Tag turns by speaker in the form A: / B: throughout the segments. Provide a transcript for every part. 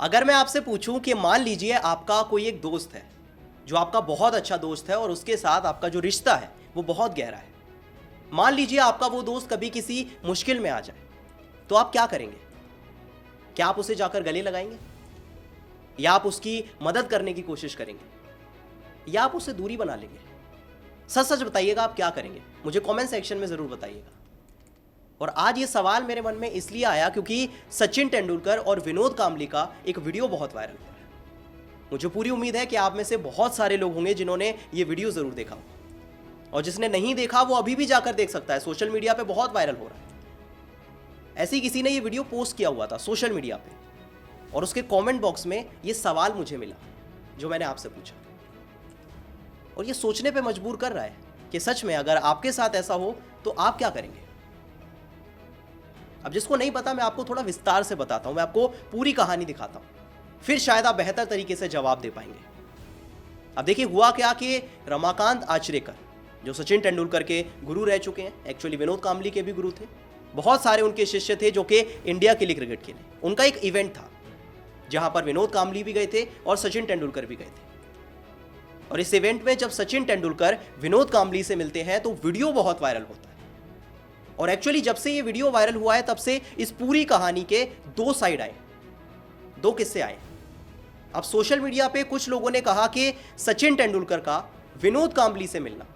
A: अगर मैं आपसे पूछूं कि मान लीजिए आपका कोई एक दोस्त है जो आपका बहुत अच्छा दोस्त है और उसके साथ आपका जो रिश्ता है वो बहुत गहरा है। मान लीजिए आपका वो दोस्त कभी किसी मुश्किल में आ जाए, तो आप क्या करेंगे? क्या आप उसे जाकर गले लगाएंगे, या आप उसकी मदद करने की कोशिश करेंगे, या आप उससे दूरी बना लेंगे? सच सच बताइएगा, आप क्या करेंगे? मुझे कमेंट सेक्शन में ज़रूर बताइएगा। और आज ये सवाल मेरे मन में इसलिए आया क्योंकि सचिन तेंदुलकर और विनोद कांबली का एक वीडियो बहुत वायरल हुआ है। मुझे पूरी उम्मीद है कि आप में से बहुत सारे लोग होंगे जिन्होंने ये वीडियो ज़रूर देखा होगा, और जिसने नहीं देखा वो अभी भी जाकर देख सकता है। सोशल मीडिया पे बहुत वायरल हो रहा है। ऐसे ही किसी ने ये वीडियो पोस्ट किया हुआ था सोशल मीडिया पे, और उसके कमेंट बॉक्स में ये सवाल मुझे मिला जो मैंने आपसे पूछा, और ये सोचने पे मजबूर कर रहा है कि सच में अगर आपके साथ ऐसा हो तो आप क्या करेंगे। अब जिसको नहीं पता, मैं आपको थोड़ा विस्तार से बताता हूं, मैं आपको पूरी कहानी दिखाता हूं, फिर शायद आप बेहतर तरीके से जवाब दे पाएंगे। अब देखिए हुआ क्या कि रमाकांत आचरेकर जो सचिन तेंदुलकर के गुरु रह चुके हैं, एक्चुअली विनोद कांबली के भी गुरु थे, बहुत सारे उनके शिष्य थे जो कि इंडिया के लिए क्रिकेट खेले। उनका एक इवेंट था जहां पर विनोद कांबली भी गए थे और सचिन तेंदुलकर भी गए थे। और इस इवेंट में जब सचिन तेंदुलकर विनोद कांबली से मिलते हैं तो वीडियो बहुत वायरल होता है। और एक्चुअली जब से ये वीडियो वायरल हुआ है तब से इस पूरी कहानी के दो साइड आए, दो किस्से आए। अब सोशल मीडिया पे कुछ लोगों ने कहा कि सचिन तेंदुलकर का विनोद कांबली से मिलना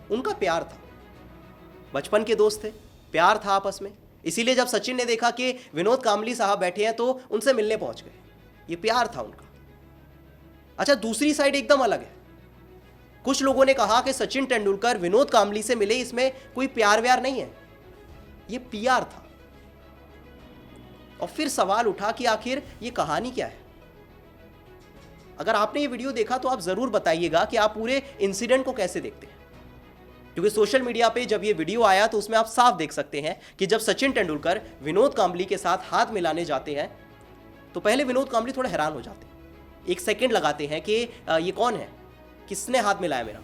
A: उनका प्यार था, बचपन के दोस्त थे, प्यार था आपस में, इसीलिए जब सचिन ने देखा कि विनोद कांबली साहब बैठे हैं तो उनसे मिलने पहुंच गए। ये प्यार था उनका। अच्छा, दूसरी साइड एकदम अलग है। कुछ लोगों ने कहा कि सचिन तेंदुलकर विनोद कांबली से मिले, इसमें कोई प्यार व्यार नहीं है, ये पीआर था। और फिर सवाल उठा कि आखिर ये कहानी क्या है। अगर आपने ये वीडियो देखा तो आप जरूर बताइएगा कि आप पूरे इंसिडेंट को कैसे देखते हैं, क्योंकि सोशल मीडिया पे जब ये वीडियो आया तो उसमें आप साफ देख सकते हैं कि जब सचिन तेंदुलकर विनोद कांबली के साथ हाथ मिलाने जाते हैं तो पहले विनोद कांबली थोड़े हैरान हो जाते हैं, एक सेकंड लगाते हैं कि ये कौन है, किसने हाथ मिलाया मेरा।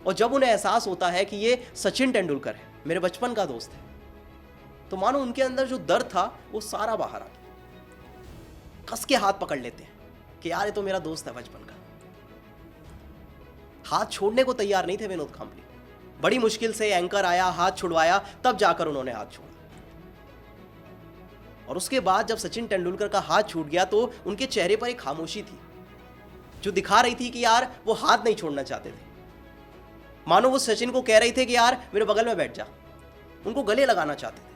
A: और जब उन्हें एहसास होता है कि ये सचिन तेंदुलकर है, मेरे बचपन का दोस्त है, तो मानो उनके अंदर जो दर्द था वो सारा बाहर आ गया। कस के हाथ पकड़ लेते हैं कि यार ये तो मेरा दोस्त है बचपन का। हाथ छोड़ने को तैयार नहीं थे विनोद कांबली। बड़ी मुश्किल से एंकर आया, हाथ छुड़वाया, तब जाकर उन्होंने हाथ छोड़ा। और उसके बाद जब सचिन तेंदुलकर का हाथ छूट गया तो उनके चेहरे पर एक खामोशी थी जो दिखा रही थी कि यार वो हाथ नहीं छोड़ना चाहते थे। मानो वो सचिन को कह रहे थे कि यार मेरे बगल में बैठ जा, उनको गले लगाना चाहते थे।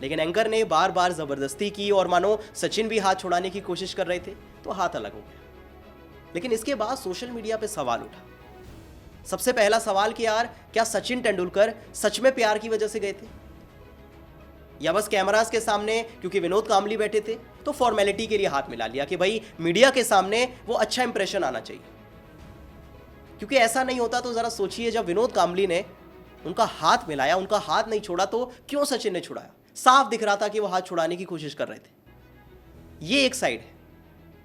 A: लेकिन एंकर ने बार बार जबरदस्ती की और मानो सचिन भी हाथ छुड़ाने की कोशिश कर रहे थे तो हाथ अलग हो गया। लेकिन इसके बाद सोशल मीडिया पे सवाल उठा। सबसे पहला सवाल कि यार क्या सचिन तेंदुलकर सच में प्यार की वजह से गए थे, या बस कैमरास के सामने क्योंकि विनोद कांबली बैठे थे तो फॉर्मेलिटी के लिए हाथ मिला लिया कि भाई मीडिया के सामने वो अच्छा इंप्रेशन आना चाहिए। क्योंकि ऐसा नहीं होता तो जरा सोचिए, जब विनोद कांबली ने उनका हाथ मिलाया, उनका हाथ नहीं छोड़ा, तो क्यों सचिन ने छुड़ाया? साफ दिख रहा था कि वो हाथ छुड़ाने की कोशिश कर रहे थे। ये एक साइड है।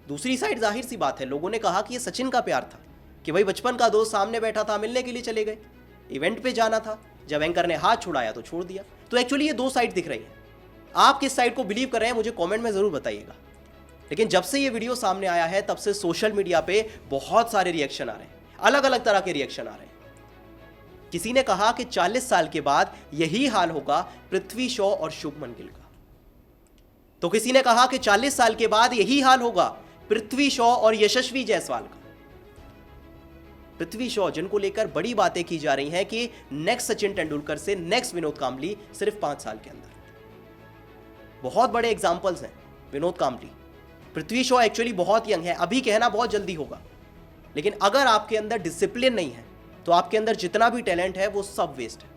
A: दूसरी साइड जाहिर सी बात है, लोगों ने कहा कि ये सचिन का प्यार था कि भाई बचपन का दोस्त सामने बैठा था, मिलने के लिए चले गए, इवेंट पे जाना था, जब एंकर ने हाथ छुड़ाया तो छोड़ दिया। तो एक्चुअली ये दो साइड दिख रही है। आप किस साइड को बिलीव कर रहे हैं मुझे कमेंट में जरूर बताइएगा। लेकिन जब से ये वीडियो सामने आया है तब से सोशल मीडिया पे बहुत सारे रिएक्शन आ रहे हैं, अलग अलग तरह के रिएक्शन आ रहे हैं। किसी ने कहा कि 40 साल के बाद यही हाल होगा पृथ्वी शॉ और शुभमन गिल का, तो किसी ने कहा कि 40 साल के बाद यही हाल होगा पृथ्वी शॉ और यशस्वी जायसवाल का। पृथ्वी शॉ जिनको लेकर बड़ी बातें की जा रही हैं कि नेक्स्ट सचिन तेंदुलकर से नेक्स्ट विनोद कांबली सिर्फ 5 साल के अंदर। बहुत बड़े एग्जांपल्स हैं विनोद कांबली। पृथ्वी शॉ एक्चुअली बहुत यंग है, अभी कहना बहुत जल्दी होगा, लेकिन अगर आपके अंदर डिसिप्लिन नहीं है तो आपके अंदर जितना भी टैलेंट है वो सब वेस्ट है।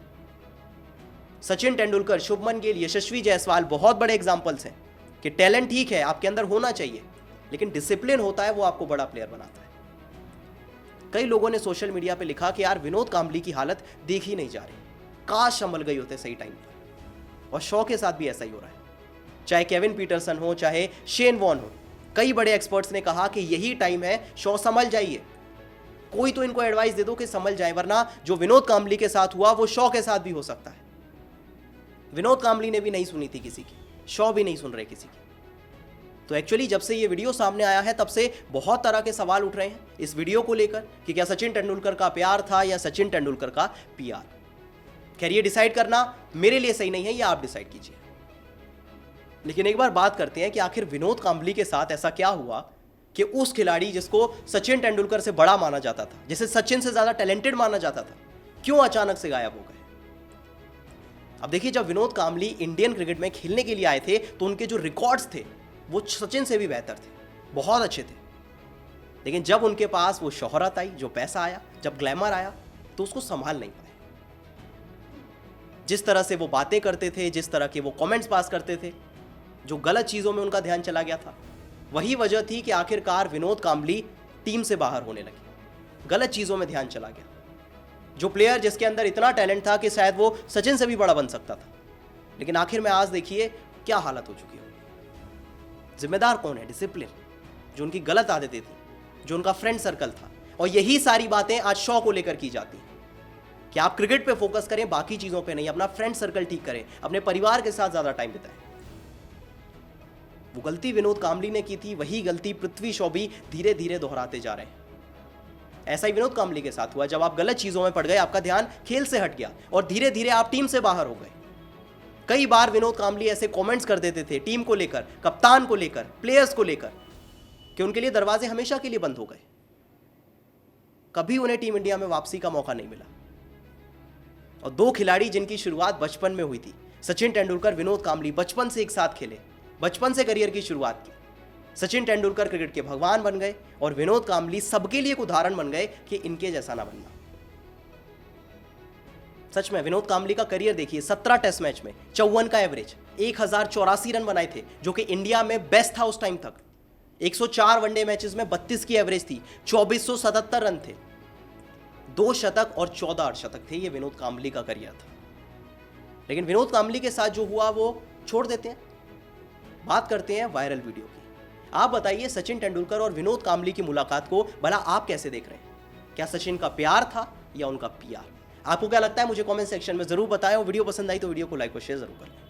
A: सचिन तेंदुलकर, शुभमन गिल, यशस्वी जायसवाल बहुत बड़े एग्जांपल्स हैं कि टैलेंट ठीक है आपके अंदर होना चाहिए, लेकिन डिसिप्लिन होता है वो आपको बड़ा प्लेयर बनाता है। कई लोगों ने सोशल मीडिया पे लिखा कि यार विनोद कांबली की हालत देखी नहीं जा रही, काश संभल गई होते सही टाइम पर। और शॉ के साथ भी ऐसा ही हो रहा है, चाहे केविन पीटरसन हो, चाहे शेन वॉन हो। कई बड़े एक्सपर्ट्स ने कहा कि यही टाइम है, शॉ संभल जाइए, कोई तो इनको एडवाइस दे दो कि संभल जाए, वरना जो विनोद कांबली के साथ हुआ वो शॉ के साथ भी हो सकता है। विनोद कांबली ने भी नहीं सुनी थी किसी की, शॉ भी नहीं सुन रहे किसी की। तो एक्चुअली जब से ये वीडियो सामने आया है तब से बहुत तरह के सवाल उठ रहे हैं इस वीडियो को लेकर कि क्या सचिन तेंदुलकर का प्यार था या सचिन तेंदुलकर का पीआर। खैर ये डिसाइड करना मेरे लिए सही नहीं है, ये आप डिसाइड कीजिए। लेकिन एक बार बात करते हैं कि आखिर विनोद कांबली के साथ ऐसा क्या हुआ कि उस खिलाड़ी जिसको सचिन तेंदुलकर से बड़ा माना जाता था, जिसे सचिन से ज्यादा टैलेंटेड माना जाता था, क्यों अचानक से गायब हो गए। अब देखिए, जब विनोद कांबली इंडियन क्रिकेट में खेलने के लिए आए थे तो उनके जो रिकॉर्ड्स थे वो सचिन से भी बेहतर थे, बहुत अच्छे थे। लेकिन जब उनके पास वो शोहरत आई, जो पैसा आया, जब ग्लैमर आया, तो उसको संभाल नहीं पाए। जिस तरह से वो बातें करते थे, जिस तरह के वो कमेंट्स पास करते थे, जो गलत चीजों में उनका ध्यान चला गया था, वही वजह थी कि आखिरकार विनोद कांबली टीम से बाहर होने लगे। गलत चीजों में ध्यान चला गया। जो प्लेयर जिसके अंदर इतना टैलेंट था कि शायद वो सचिन से भी बड़ा बन सकता था, लेकिन आखिर में आज देखिए क्या हालत हो चुकी है। जिम्मेदार कौन है? डिसिप्लिन। जो उनकी गलत आदतें थी, जो उनका फ्रेंड सर्कल था, और यही सारी बातें आज शो को लेकर की जाती हैं कि आप क्रिकेट पे फोकस करें, बाकी चीजों पे नहीं। अपना फ्रेंड सर्कल ठीक करें, अपने परिवार के साथ ज्यादा टाइम बिताएं। वो गलती विनोद कांबली ने की थी, वही गलती पृथ्वी शॉ भी धीरे धीरे दोहराते जा रहे हैं। ऐसा ही विनोद कांबली के साथ हुआ। जब आप गलत चीजों में पड़ गए, आपका ध्यान खेल से हट गया और धीरे धीरे आप टीम से बाहर हो गए। कई बार विनोद कांबली ऐसे कमेंट्स कर देते थे टीम को लेकर, कप्तान को लेकर, प्लेयर्स को लेकर, कि उनके लिए दरवाजे हमेशा के लिए बंद हो गए। कभी उन्हें टीम इंडिया में वापसी का मौका नहीं मिला। और दो खिलाड़ी जिनकी शुरुआत बचपन में हुई थी, सचिन तेंदुलकर, विनोद कांबली, बचपन से एक साथ खेले, बचपन से करियर की शुरुआत की। सचिन तेंदुलकर क्रिकेट के भगवान बन गए और विनोद कांबली सबके लिए एक उदाहरण बन गए कि इनके जैसा ना बनना। सच में विनोद कांबली का करियर देखिए, 17 टेस्ट मैच में 54 का एवरेज, 1084 रन बनाए थे, जो कि इंडिया में बेस्ट था उस टाइम तक। 104 वनडे मैचेस में 32 की एवरेज थी, 2477 रन थे, 2 शतक और 14 अर्धशतक थे। ये विनोद कांबली का करियर था। लेकिन विनोद कांबली के साथ जो हुआ वो छोड़ देते हैं। बात करते हैं वायरल वीडियो की। आप बताइए, सचिन तेंदुलकर और विनोद कांबली की मुलाकात को भला आप कैसे देख रहे हैं? क्या सचिन का प्यार था या उनका पीआर? आपको क्या लगता है? मुझे कमेंट सेक्शन में जरूर बताएं। और वीडियो पसंद आई तो वीडियो को लाइक और शेयर जरूर करें।